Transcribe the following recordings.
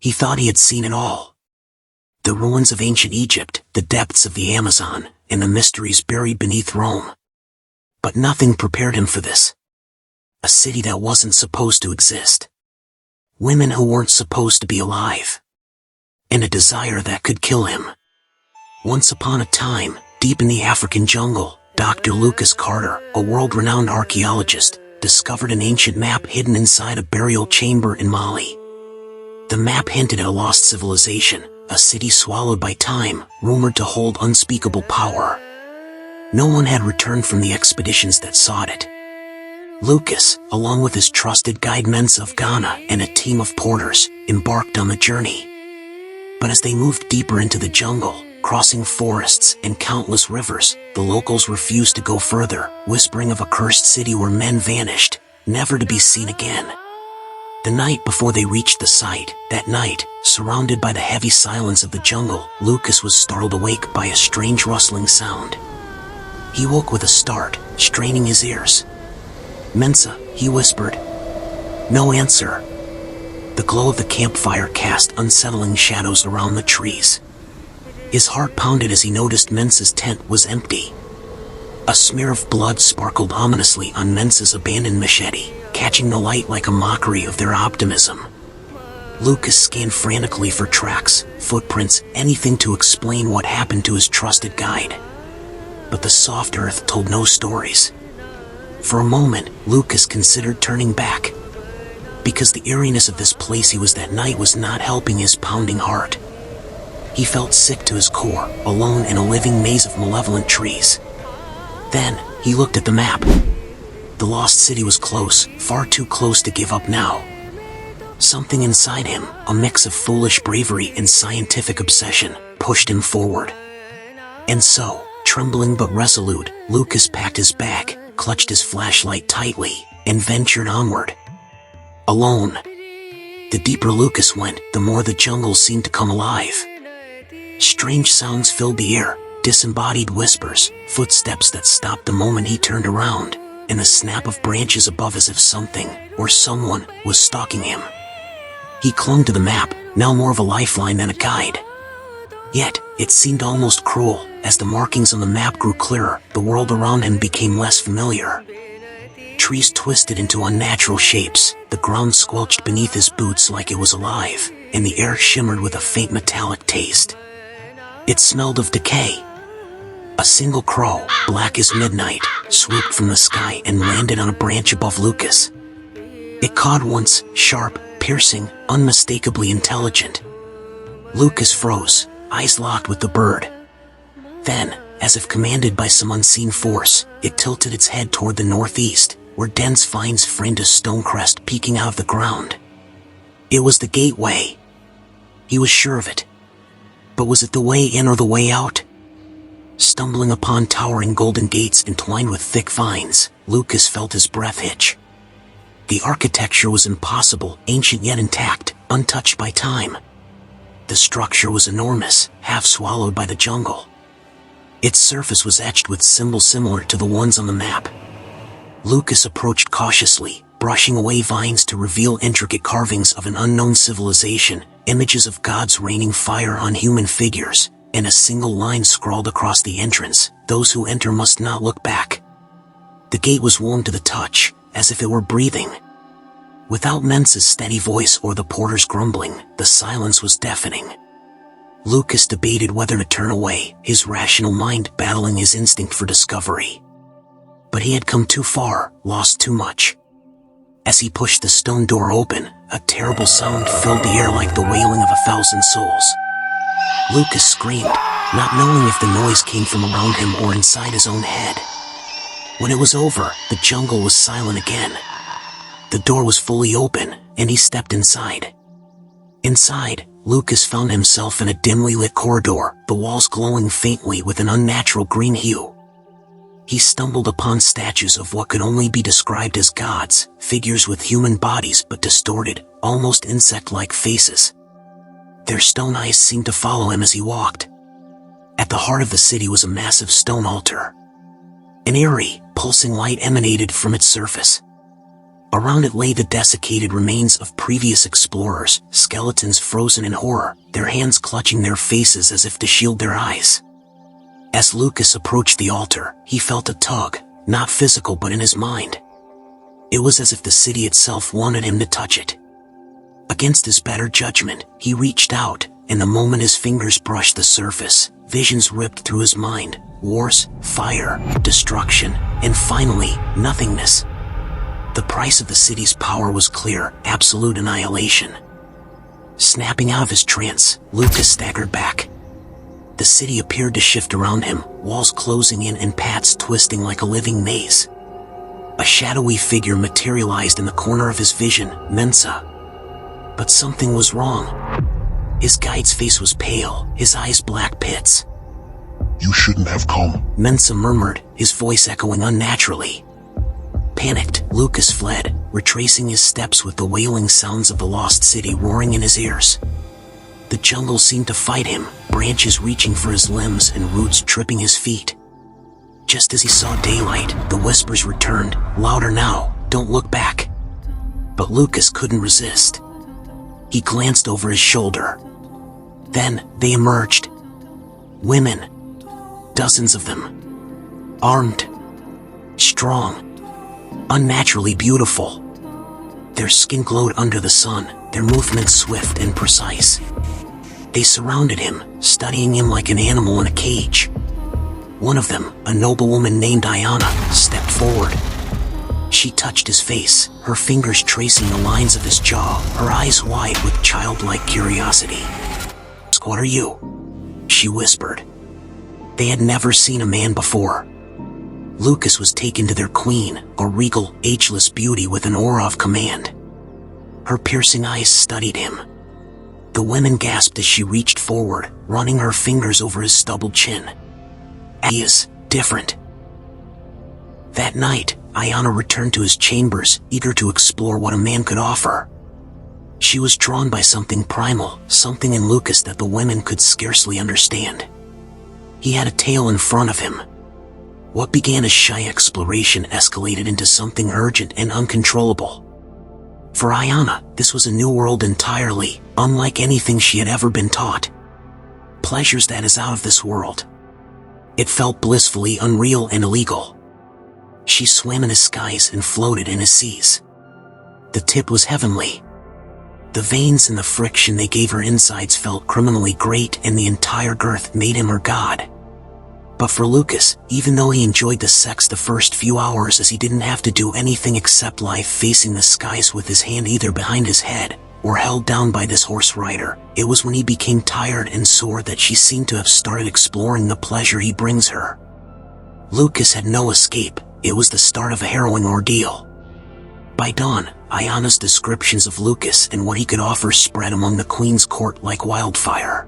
He thought he had seen it all. The ruins of ancient Egypt, the depths of the Amazon, and the mysteries buried beneath Rome. But nothing prepared him for this. A city that wasn't supposed to exist. Women who weren't supposed to be alive. And a desire that could kill him. Once upon a time, deep in the African jungle, Dr. Lucas Carter, a world-renowned archaeologist, discovered an ancient map hidden inside a burial chamber in Mali. The map hinted at a lost civilization, a city swallowed by time, rumored to hold unspeakable power. No one had returned from the expeditions that sought it. Lucas, along with his trusted guide Mensa of Ghana and a team of porters, embarked on the journey. But as they moved deeper into the jungle, crossing forests and countless rivers, the locals refused to go further, whispering of a cursed city where men vanished, never to be seen again. The night before they reached the site, that night, surrounded by the heavy silence of the jungle, Lucas was startled awake by a strange rustling sound. He woke with a start, straining his ears. "Mensa," he whispered. No answer. The glow of the campfire cast unsettling shadows around the trees. His heart pounded as he noticed Mensa's tent was empty. A smear of blood sparkled ominously on Mensa's abandoned machete, catching the light like a mockery of their optimism. Lucas scanned frantically for tracks, footprints, anything to explain what happened to his trusted guide. But the soft earth told no stories. For a moment, Lucas considered turning back. Because the eeriness of this place he was that night was not helping his pounding heart. He felt sick to his core, alone in a living maze of malevolent trees. Then, he looked at the map. The lost city was close, far too close to give up now. Something inside him, a mix of foolish bravery and scientific obsession, pushed him forward. And so, trembling but resolute, Lucas packed his bag, clutched his flashlight tightly, and ventured onward. Alone. The deeper Lucas went, the more the jungle seemed to come alive. Strange sounds filled the air, disembodied whispers, footsteps that stopped the moment he turned around, and the snap of branches above as if something, or someone, was stalking him. He clung to the map, now more of a lifeline than a guide. Yet, it seemed almost cruel. As the markings on the map grew clearer, the world around him became less familiar. Trees twisted into unnatural shapes, the ground squelched beneath his boots like it was alive, and the air shimmered with a faint metallic taste. It smelled of decay. A single crow, black as midnight, swooped from the sky and landed on a branch above Lucas. It cawed once, sharp, piercing, unmistakably intelligent. Lucas froze, eyes locked with the bird. Then, as if commanded by some unseen force, it tilted its head toward the northeast, where dense vines framed a stone crest peeking out of the ground. It was the gateway. He was sure of it. But was it the way in or the way out? Stumbling upon towering golden gates entwined with thick vines, Lucas felt his breath hitch. The architecture was impossible, ancient yet intact, untouched by time. The structure was enormous, half swallowed by the jungle. Its surface was etched with symbols similar to the ones on the map. Lucas approached cautiously, brushing away vines to reveal intricate carvings of an unknown civilization, images of gods raining fire on human figures, and a single line scrawled across the entrance: "Those who enter must not look back." The gate was warm to the touch, as if it were breathing. Without Mensa's steady voice or the porter's grumbling, the silence was deafening. Lucas debated whether to turn away, his rational mind battling his instinct for discovery. But he had come too far, lost too much. As he pushed the stone door open, a terrible sound filled the air like the wailing of 1,000 souls. Lucas screamed, not knowing if the noise came from around him or inside his own head. When it was over, the jungle was silent again. The door was fully open, and he stepped inside. Inside, Lucas found himself in a dimly lit corridor, the walls glowing faintly with an unnatural green hue. He stumbled upon statues of what could only be described as gods, figures with human bodies but distorted, almost insect-like faces. Their stone eyes seemed to follow him as he walked. At the heart of the city was a massive stone altar. An eerie, pulsing light emanated from its surface. Around it lay the desiccated remains of previous explorers, skeletons frozen in horror, their hands clutching their faces as if to shield their eyes. As Lucas approached the altar, he felt a tug, not physical but in his mind. It was as if the city itself wanted him to touch it. Against his better judgment, he reached out, and the moment his fingers brushed the surface, visions ripped through his mind: wars, fire, destruction, and finally, nothingness. The price of the city's power was clear: absolute annihilation. Snapping out of his trance, Lucas staggered back. The city appeared to shift around him, walls closing in and paths twisting like a living maze. A shadowy figure materialized in the corner of his vision, Mensa. But something was wrong. His guide's face was pale, his eyes black pits. "You shouldn't have come," Mensa murmured, his voice echoing unnaturally. Panicked, Lucas fled, retracing his steps with the wailing sounds of the lost city roaring in his ears. The jungle seemed to fight him, branches reaching for his limbs and roots tripping his feet. Just as he saw daylight, the whispers returned, louder now: "Don't look back." But Lucas couldn't resist. He glanced over his shoulder. Then, they emerged. Women. Dozens of them. Armed. Strong. Unnaturally beautiful. Their skin glowed under the sun, their movements swift and precise. They surrounded him, studying him like an animal in a cage. One of them, a noblewoman named Ayana, stepped forward. She touched his face, her fingers tracing the lines of his jaw, her eyes wide with childlike curiosity. "What are you?" she whispered. They had never seen a man before. Lucas was taken to their queen, a regal, ageless beauty with an aura of command. Her piercing eyes studied him. The women gasped as she reached forward, running her fingers over his stubbled chin. "He is different." That night, Ayana returned to his chambers, eager to explore what a man could offer. She was drawn by something primal, something in Lucas that the women could scarcely understand. He had a tale in front of him. What began as shy exploration escalated into something urgent and uncontrollable. For Ayana, this was a new world entirely, unlike anything she had ever been taught. Pleasures that is out of this world. It felt blissfully unreal and illegal. She swam in his skies and floated in his seas. The tip was heavenly. The veins and the friction they gave her insides felt criminally great, and the entire girth made him her god. But for Lucas, even though he enjoyed the sex the first few hours as he didn't have to do anything except lie facing the skies with his hand either behind his head or held down by this horse rider, it was when he became tired and sore that she seemed to have started exploring the pleasure he brings her. Lucas had no escape. It was the start of a harrowing ordeal. By dawn, Ayana's descriptions of Lucas and what he could offer spread among the queen's court like wildfire.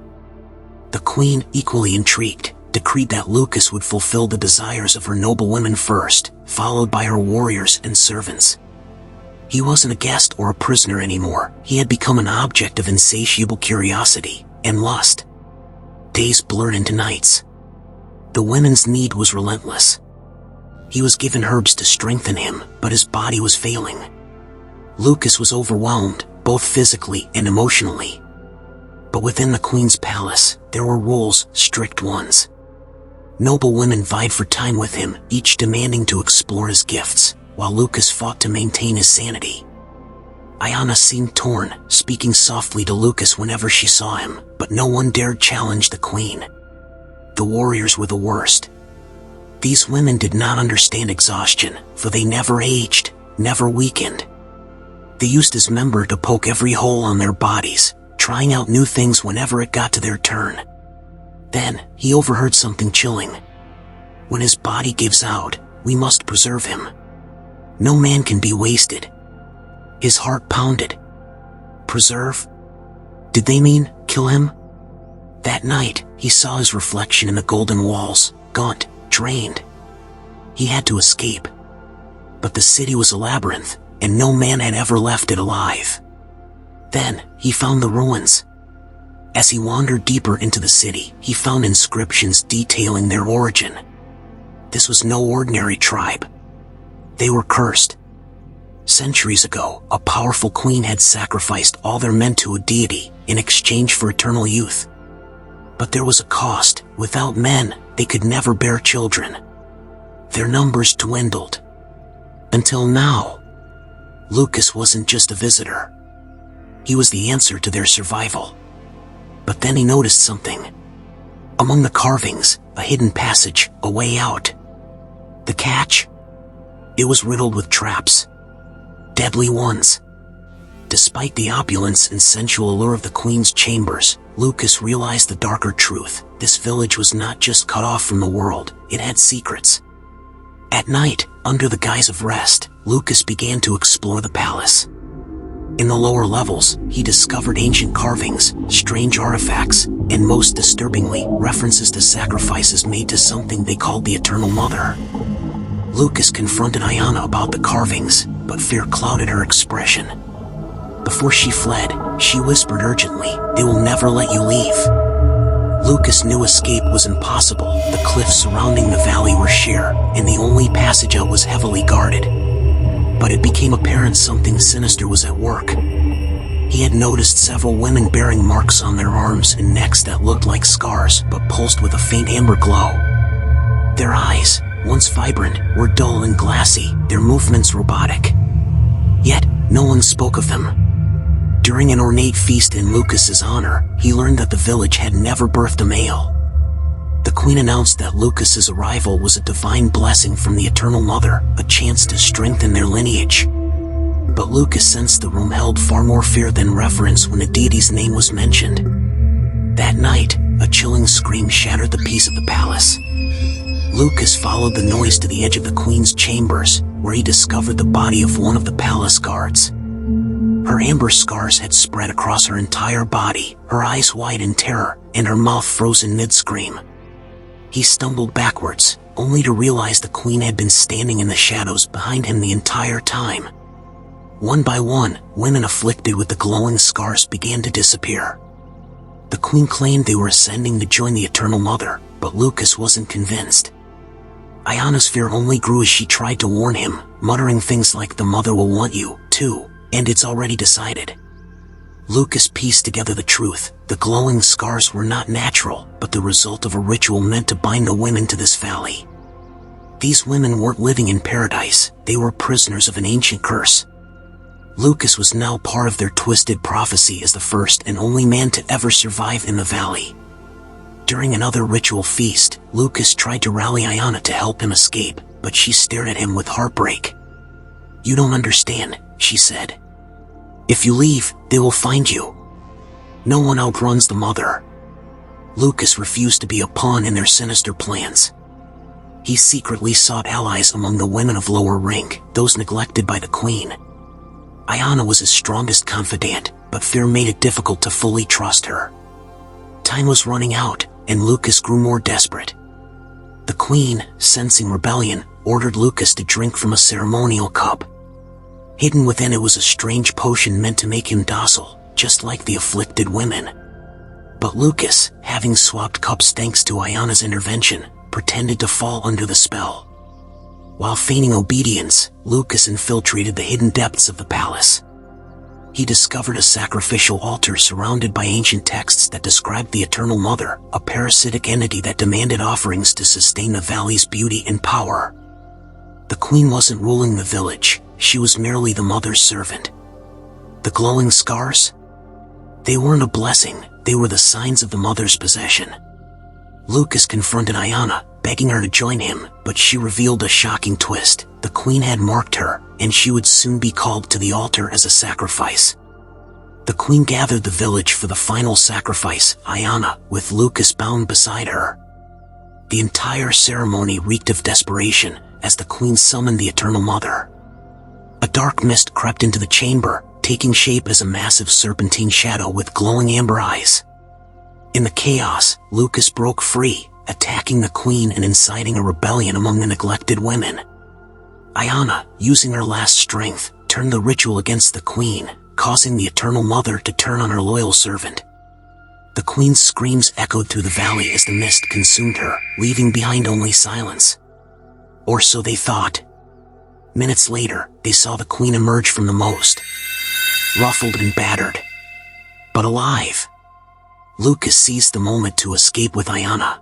The queen, equally intrigued, decreed that Lucas would fulfill the desires of her noblewomen first, followed by her warriors and servants. He wasn't a guest or a prisoner anymore. He had become an object of insatiable curiosity and lust. Days blurred into nights. The women's need was relentless. He was given herbs to strengthen him, but his body was failing. Lucas was overwhelmed, both physically and emotionally. But within the queen's palace, there were rules, strict ones. Noble women vied for time with him, each demanding to explore his gifts, while Lucas fought to maintain his sanity. Ayana seemed torn, speaking softly to Lucas whenever she saw him, but no one dared challenge the queen. The warriors were the worst. These women did not understand exhaustion, for they never aged, never weakened. They used his member to poke every hole on their bodies, trying out new things whenever it got to their turn. Then, he overheard something chilling. When his body gives out, we must preserve him. No man can be wasted. His heart pounded. Preserve? Did they mean kill him? That night, he saw his reflection in the golden walls, gaunt, drained. He had to escape. But the city was a labyrinth, and no man had ever left it alive. Then, he found the ruins. As he wandered deeper into the city, he found inscriptions detailing their origin. This was no ordinary tribe. They were cursed. Centuries ago, a powerful queen had sacrificed all their men to a deity in exchange for eternal youth. But there was a cost. Without men, they could never bear children. Their numbers dwindled. Until now, Lucas wasn't just a visitor. He was the answer to their survival. But then he noticed something. Among the carvings, a hidden passage, a way out. The catch? It was riddled with traps. Deadly ones. Despite the opulence and sensual allure of the queen's chambers, Lucas realized the darker truth. This village was not just cut off from the world, it had secrets. At night, under the guise of rest, Lucas began to explore the palace. In the lower levels, he discovered ancient carvings, strange artifacts, and most disturbingly, references to sacrifices made to something they called the Eternal Mother. Lucas confronted Ayana about the carvings, but fear clouded her expression. Before she fled, she whispered urgently, "They will never let you leave." Lucas knew escape was impossible. The cliffs surrounding the valley were sheer, and the only passage out was heavily guarded. But it became apparent something sinister was at work. He had noticed several women bearing marks on their arms and necks that looked like scars, but pulsed with a faint amber glow. Their eyes, once vibrant, were dull and glassy, their movements robotic. Yet, no one spoke of them. During an ornate feast in Lucas's honor, he learned that the village had never birthed a male. The queen announced that Lucas's arrival was a divine blessing from the Eternal Mother, a chance to strengthen their lineage. But Lucas sensed the room held far more fear than reverence when the deity's name was mentioned. That night, a chilling scream shattered the peace of the palace. Lucas followed the noise to the edge of the queen's chambers, where he discovered the body of one of the palace guards. Her amber scars had spread across her entire body, her eyes wide in terror, and her mouth frozen mid-scream. He stumbled backwards, only to realize the queen had been standing in the shadows behind him the entire time. One by one, women afflicted with the glowing scars began to disappear. The queen claimed they were ascending to join the Eternal Mother, but Lucas wasn't convinced. Ayana's fear only grew as she tried to warn him, muttering things like, "The mother will want you, too, and it's already decided." Lucas pieced together the truth. The glowing scars were not natural, but the result of a ritual meant to bind the women to this valley. These women weren't living in paradise, they were prisoners of an ancient curse. Lucas was now part of their twisted prophecy as the first and only man to ever survive in the valley. During another ritual feast, Lucas tried to rally Ayana to help him escape, but she stared at him with heartbreak. "You don't understand," she said. "If you leave, they will find you. No one outruns the mother." Lucas refused to be a pawn in their sinister plans. He secretly sought allies among the women of lower rank, those neglected by the queen. Ayana was his strongest confidant, but fear made it difficult to fully trust her. Time was running out, and Lucas grew more desperate. The queen, sensing rebellion, ordered Lucas to drink from a ceremonial cup. Hidden within it was a strange potion meant to make him docile, just like the afflicted women. But Lucas, having swapped cups thanks to Ayana's intervention, pretended to fall under the spell. While feigning obedience, Lucas infiltrated the hidden depths of the palace. He discovered a sacrificial altar surrounded by ancient texts that described the Eternal Mother, a parasitic entity that demanded offerings to sustain the valley's beauty and power. The queen wasn't ruling the village, she was merely the mother's servant. The glowing scars? They weren't a blessing, they were the signs of the mother's possession. Lucas confronted Ayana, begging her to join him, but she revealed a shocking twist. The queen had marked her, and she would soon be called to the altar as a sacrifice. The queen gathered the village for the final sacrifice, Ayana, with Lucas bound beside her. The entire ceremony reeked of desperation, as the queen summoned the Eternal Mother. A dark mist crept into the chamber, taking shape as a massive serpentine shadow with glowing amber eyes. In the chaos, Lucas broke free, attacking the queen and inciting a rebellion among the neglected women. Ayana, using her last strength, turned the ritual against the queen, causing the Eternal Mother to turn on her loyal servant. The queen's screams echoed through the valley as the mist consumed her, leaving behind only silence. Or so they thought. Minutes later, they saw the queen emerge from the most, ruffled and battered, but alive. Lucas seized the moment to escape with Ayana.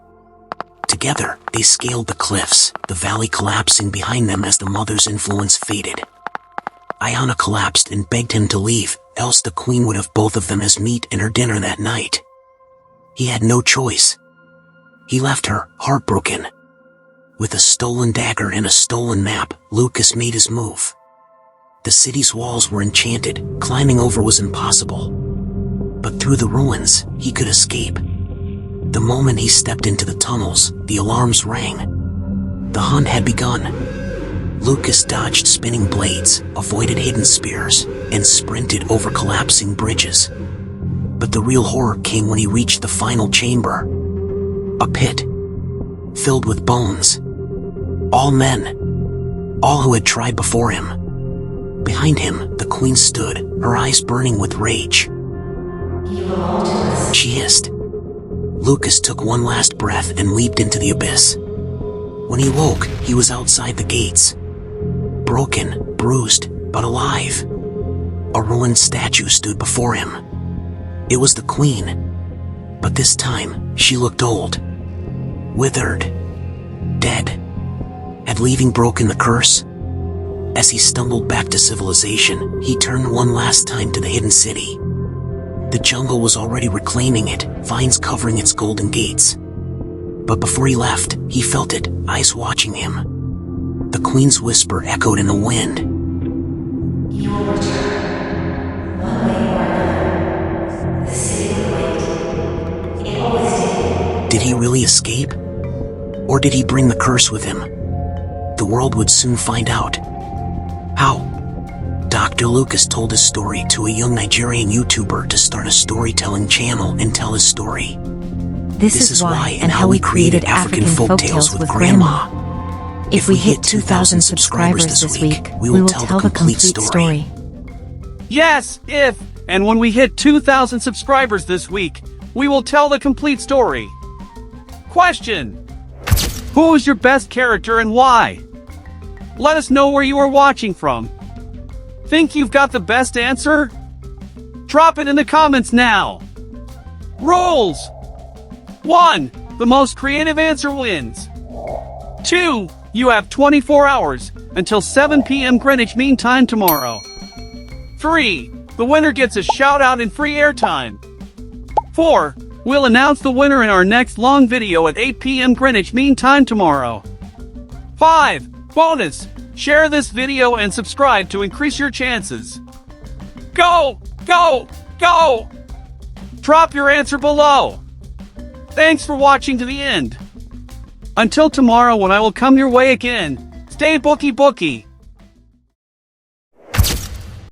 Together, they scaled the cliffs, the valley collapsing behind them as the mother's influence faded. Ayana collapsed and begged him to leave, else the queen would have both of them as meat in her dinner that night. He had no choice. He left her, heartbroken. With a stolen dagger and a stolen map, Lucas made his move. The city's walls were enchanted, climbing over was impossible. But through the ruins, he could escape. The moment he stepped into the tunnels, the alarms rang. The hunt had begun. Lucas dodged spinning blades, avoided hidden spears, and sprinted over collapsing bridges. But the real horror came when he reached the final chamber. A pit, filled with bones. All men. All who had tried before him. Behind him, the queen stood, her eyes burning with rage. You belong to us. She hissed. Lucas took one last breath and leaped into the abyss. When he woke, he was outside the gates. Broken, bruised, but alive. A ruined statue stood before him. It was the queen. But this time, she looked old. Withered. Dead. Had leaving broken the curse? As he stumbled back to civilization, he turned one last time to the hidden city. The jungle was already reclaiming it, vines covering its golden gates. But before he left, he felt it, eyes watching him. The queen's whisper echoed in the wind. You will return, one way or another. The city will wait. It always did. Did he really escape? Or did he bring the curse with him? The world would soon find out. How? Dr. Lucas told his story to a young Nigerian YouTuber to start a storytelling channel and tell his story. This is why and how we created African Folktales with Grandma. If we hit 2,000 subscribers this week, we will tell the complete story. Yes, if, and when we hit 2,000 subscribers this week, we will tell the complete story. Question: who is your best character and why? Let us know where you are watching from. Think you've got the best answer? Drop it in the comments now. Rules: 1. The most creative answer wins. 2. You have 24 hours, until 7 p.m. Greenwich Mean Time tomorrow. 3. The winner gets a shout out and free airtime. 4. We'll announce the winner in our next long video at 8 p.m. Greenwich Mean Time tomorrow. 5. Bonus: share this video and subscribe to increase your chances. Go! Go! Go! Drop your answer below. Thanks for watching to the end. Until tomorrow when I will come your way again, stay bookie bookie.